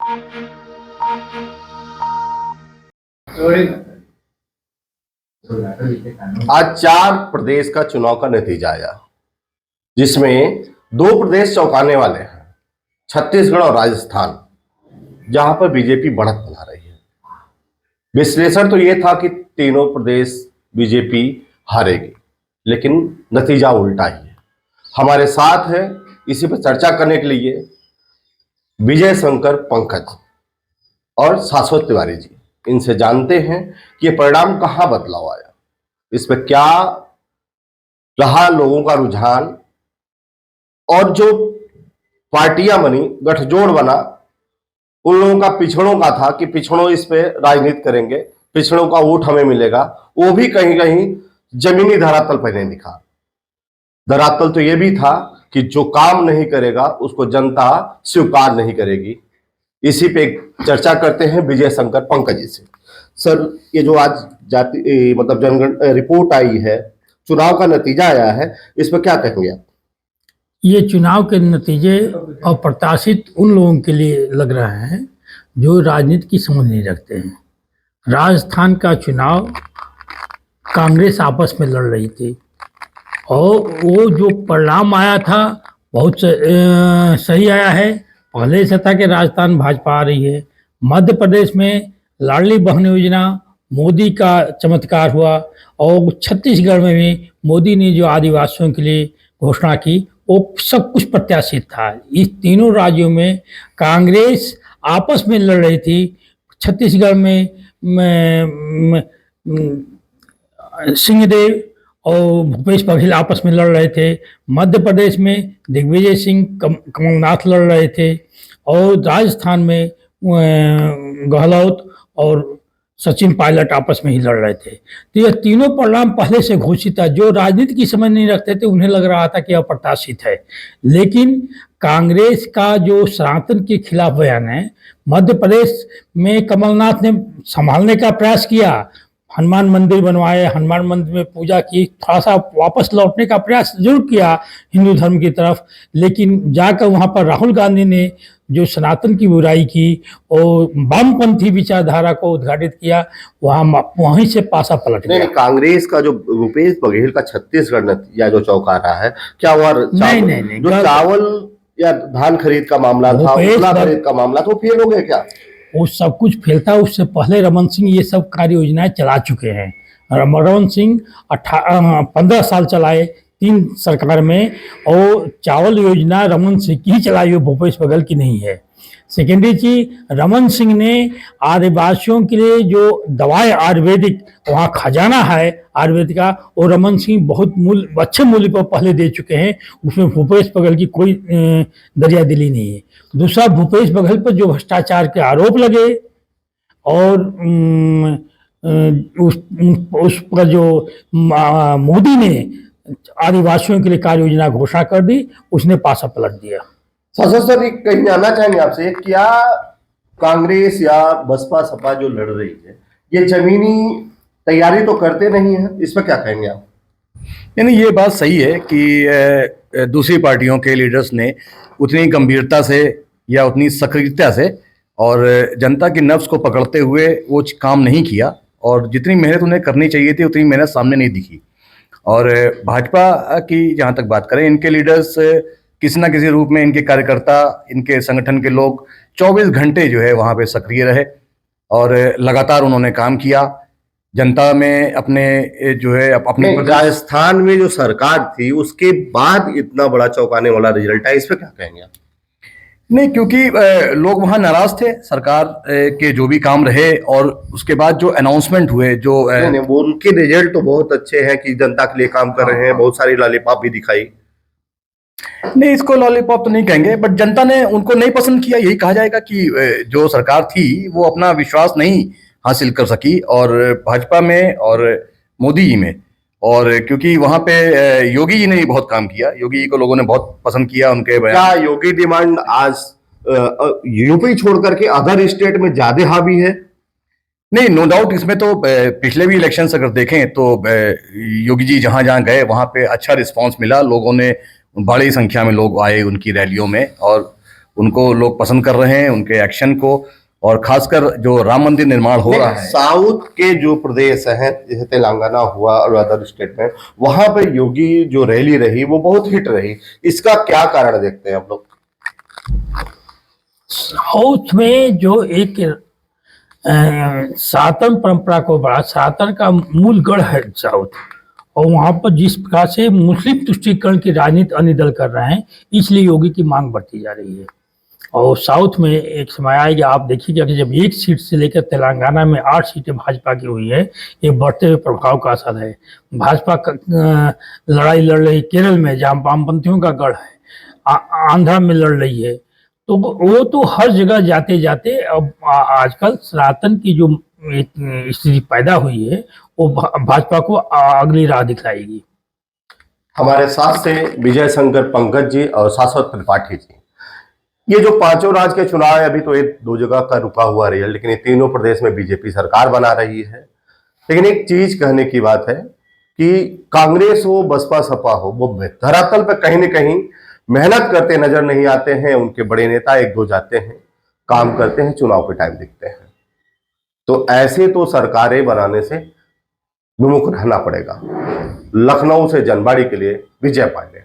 आज 4 प्रदेश का चुनाव का नतीजा आया, जिसमें 2 प्रदेश चौंकाने वाले हैं, छत्तीसगढ़ और राजस्थान, जहां पर बीजेपी बढ़त बना रही है। विश्लेषण तो यह था कि तीनों प्रदेश बीजेपी हारेगी, लेकिन नतीजा उल्टा ही है। हमारे साथ है इसी पर चर्चा करने के लिए विजय शंकर पंकज और शाश्वत तिवारी जी। इनसे जानते हैं कि ये परिणाम कहां बदलाव आया, इस पर क्या रहा लोगों का रुझान, और जो पार्टियां बनी, गठजोड़ बना, उन लोगों का पिछड़ों का था कि पिछड़ों इस पे राजनीति करेंगे, पिछड़ों का वोट हमें मिलेगा, वो भी कहीं कहीं जमीनी धरातल पर नहीं दिखा। धरातल तो ये भी था कि जो काम नहीं करेगा उसको जनता स्वीकार नहीं करेगी। इसी पे चर्चा करते हैं विजय शंकर पंकज जी से। सर, ये जो आज मतलब जनगणना रिपोर्ट आई है, चुनाव का नतीजा आया है, इस पर क्या कहेंगे आप? ये चुनाव के नतीजे अप्रत्याशित उन लोगों के लिए लग रहे हैं जो राजनीति की समझ नहीं रखते हैं। राजस्थान का चुनाव कांग्रेस आपस में लड़ रही थी और वो जो परिणाम आया था बहुत सही आया है। पहले से था कि राजस्थान भाजपा आ रही है। मध्य प्रदेश में लाडली बहन योजना मोदी का चमत्कार हुआ और छत्तीसगढ़ में भी मोदी ने जो आदिवासियों के लिए घोषणा की वो सब कुछ प्रत्याशित था। इस तीनों राज्यों में कांग्रेस आपस में लड़ रही थी। छत्तीसगढ़ में सिंहदेव और भूपेश बघेल आपस में लड़ रहे थे। मध्य प्रदेश में दिग्विजय सिंह कमलनाथ लड़ रहे थे और राजस्थान में गहलोत और सचिन पायलट आपस में ही लड़ रहे थे। तो ये तीनों परिणाम पहले से घोषित था। जो राजनीति की समझ नहीं रखते थे उन्हें लग रहा था कि अप्रत्याशित है, लेकिन कांग्रेस का जो सनातन के खिलाफ बयान है, मध्य प्रदेश में कमलनाथ ने संभालने का प्रयास किया, हनुमान मंदिर बनवाए, हनुमान मंदिर में पूजा की, थोड़ा सा वापस लौटने का प्रयास जरूर किया हिंदू धर्म की तरफ, लेकिन जाकर वहाँ पर राहुल गांधी ने जो सनातन की बुराई की और वामपंथी विचारधारा को उद्घाटित किया, वहीं से पासा पलट गया। नहीं, कांग्रेस का जो भूपेश बघेल का छत्तीसगढ़ नतीजा जो चौंका रहा है, क्या हुआ? नहीं, जो चावल या धान खरीद का मामला था, खरीद का मामला था, वो फेल हो गया क्या? वो सब कुछ फेल था। उससे पहले रमन सिंह ये सब कार्य योजनाएं चला चुके हैं। रमन सिंह 15 साल चलाए 3 सरकार में, और चावल योजना रमन सिंह की ही चलाई हुई, भूपेश बघेल की नहीं है। सेकेंडरी चीज, रमन सिंह ने आदिवासियों के लिए जो दवाएं आयुर्वेदिक, वहाँ खजाना है आयुर्वेदिक का, और रमन सिंह बहुत अच्छे मूल्य पर पहले दे चुके हैं। उसमें भूपेश बघेल की कोई दरिया दिली नहीं है। दूसरा, भूपेश बघेल पर जो भ्रष्टाचार के आरोप लगे और उस पर जो मोदी ने आदिवासियों के लिए कार्य योजना घोषणा कर दी, उसने पासा पलट दिया। सर, कहीं जानना चाहेंगे आपसे, क्या कांग्रेस या बसपा सपा जो लड़ रही है, ये जमीनी तैयारी तो करते नहीं है, इस पर क्या कहेंगे आप? यानी ये बात सही है कि दूसरी पार्टियों के लीडर्स ने उतनी गंभीरता से या उतनी सक्रियता से और जनता की नब्ज को पकड़ते हुए वो काम नहीं किया, और जितनी मेहनत उन्हें करनी चाहिए थी उतनी मेहनत सामने नहीं दिखी। और भाजपा की जहाँ तक बात करें, इनके लीडर्स किसी ना किसी रूप में, इनके कार्यकर्ता, इनके संगठन के लोग 24 घंटे जो है वहाँ पे सक्रिय रहे और लगातार उन्होंने काम किया। जनता में अपने जो है अपने राजस्थान में जो सरकार थी उसके बाद इतना बड़ा चौंकाने वाला रिजल्ट है, इस पर क्या कहेंगे आप? नहीं, क्योंकि लोग वहाँ नाराज थे सरकार के जो भी काम रहे, और उसके बाद जो अनाउंसमेंट हुए, जो नहीं, वो उनके रिजल्ट तो बहुत अच्छे हैं कि जनता के लिए काम कर रहे हैं, बहुत सारी लॉलीपॉप भी दिखाई। नहीं, इसको लॉलीपॉप तो नहीं कहेंगे, बट जनता ने उनको नहीं पसंद किया। यही कहा जाएगा कि जो सरकार थी वो अपना विश्वास नहीं हासिल कर सकी, और भाजपा में और मोदी जी में, और क्योंकि वहां पे योगी जी ने भी बहुत काम किया, योगी जी को लोगों ने बहुत पसंद किया उनके बयान। क्या योगी डिमांड आज यूपी छोड़ करके अदर स्टेट में ज्यादा हावी है? नहीं, नो डाउट। इसमें तो पिछले भी इलेक्शंस अगर देखें तो योगी जी जहां जहां गए वहां पे अच्छा रिस्पांस मिला, लोगों ने बड़ी संख्या में लोग आए उनकी रैलियों में, और उनको लोग पसंद कर रहे हैं, उनके एक्शन को, और खासकर जो राम मंदिर निर्माण हो रहा है। साउथ के जो प्रदेश हैं जैसे तेलंगाना हुआ और अदर स्टेट में, वहां पर योगी जो रैली रही वो बहुत हिट रही, इसका क्या कारण देखते हैं आप लोग? साउथ में जो एक सनातन परंपरा को बड़ा, सनातन का मूल गढ़ है साउथ, और वहां पर जिस प्रकार से मुस्लिम तुष्टीकरण की राजनीति अन्य दल कर रहे हैं, इसलिए योगी की मांग बढ़ती जा रही है। और साउथ में एक समय आएगा, आप देखिएगा कि जब एक सीट से लेकर तेलंगाना में 8 सीटें भाजपा की हुई है, ये बढ़ते हुए प्रभाव का असर है। भाजपा लड़ाई लड़ रही केरल में, जहाँ वामपंथियों का गढ़ है, आंध्रा में लड़ रही है, तो वो तो हर जगह जाते जाते अब आजकल सनातन की जो एक स्थिति पैदा हुई है, वो भाजपा को अगली राह दिखलाएगी। हमारे साथ से विजय शंकर पंकज जी और शाश्वत त्रिपाठी जी। ये जो पांचों राज्य के चुनाव है, अभी तो एक दो जगह का रुका हुआ रिजल्ट, लेकिन ये तीनों प्रदेश में बीजेपी सरकार बना रही है। लेकिन एक चीज कहने की बात है कि कांग्रेस हो, बसपा, सपा हो, वो धरातल पर कहीं न कहीं मेहनत करते नजर नहीं आते हैं। उनके बड़े नेता एक दो जाते हैं, काम करते हैं, चुनाव के टाइम दिखते हैं। तो ऐसे तो सरकारें बनाने से विमुख रहना पड़ेगा। लखनऊ से जनवाड़ी के लिए विजय पांडे।